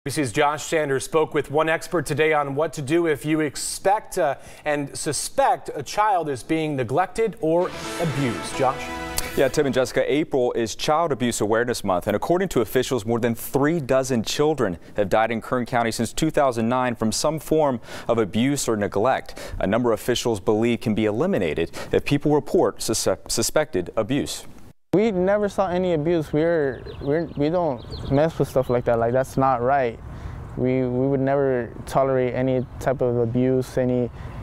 ABC's Josh Sanders spoke with one expert today on what to do if you expect and suspect a child is being neglected or abused. Josh? Yeah, Tim and Jessica, April is Child Abuse Awareness Month, and according to officials, more than 3 dozen children have died in Kern County since 2009 from some form of abuse or neglect. A number of officials believe can be eliminated if people report suspected abuse. We never saw any abuse. We don't mess with stuff like that. Like, that's not right. We would never tolerate any type of abuse.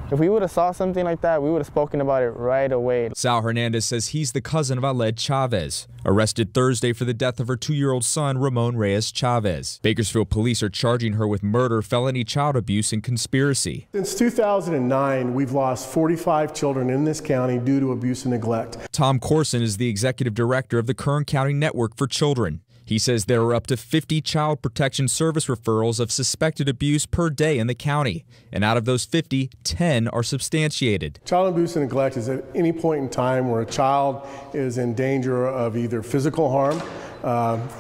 If we would have saw something like that, we would have spoken about it right away. Sal Hernandez says he's the cousin of Aled Chavez, arrested Thursday for the death of her 2-year-old son, Ramon Reyes Chavez. Bakersfield police are charging her with murder, felony child abuse, and conspiracy. Since 2009, we've lost 45 children in this county due to abuse and neglect. Tom Corson is the executive director of the Kern County Network for Children. He says there are up to 50 Child Protection Service referrals of suspected abuse per day in the county. And out of those 50, 10 are substantiated. Child abuse and neglect is at any point in time where a child is in danger of either physical harm,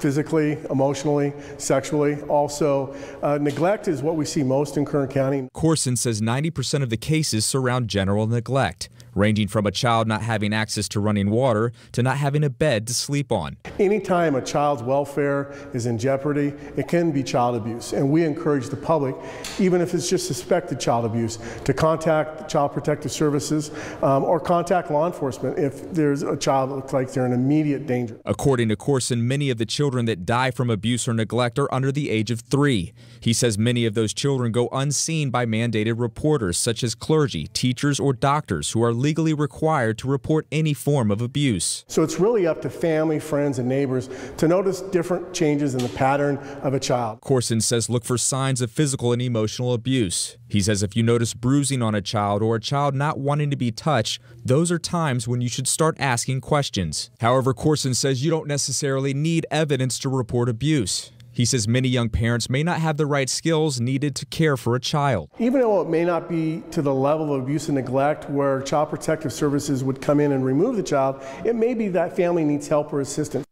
physically, emotionally, sexually. Also, neglect is what we see most in Kern County. Corson says 90% of the cases surround general neglect, ranging from a child not having access to running water to not having a bed to sleep on. Anytime a child's welfare is in jeopardy, it can be child abuse. And we encourage the public, even if it's just suspected child abuse, to contact Child Protective Services or contact law enforcement if there's a child that looks like they're in immediate danger. According to Corson, many of the children that die from abuse or neglect are under the age of 3. He says many of those children go unseen by mandated reporters such as clergy, teachers, or doctors who are legally required to report any form of abuse. So it's really up to family, friends, and neighbors to notice different changes in the pattern of a child. Corson says look for signs of physical and emotional abuse. He says if you notice bruising on a child or a child not wanting to be touched, those are times when you should start asking questions. However, Corson says you don't necessarily need evidence to report abuse. He says many young parents may not have the right skills needed to care for a child. Even though it may not be to the level of abuse and neglect where Child Protective Services would come in and remove the child, it may be that family needs help or assistance.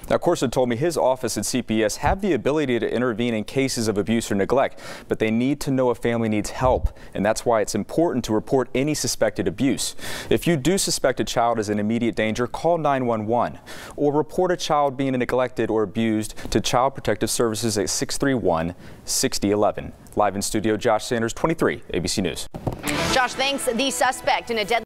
Now, Corson told me his office at CPS have the ability to intervene in cases of abuse or neglect, but they need to know a family needs help, and that's why it's important to report any suspected abuse. If you do suspect a child is in immediate danger, call 911 or report a child being neglected or abused to Child Protective Services at 631-6011. Live in studio, Josh Sanders, 23, ABC News. Josh, thanks. The suspect in a deadly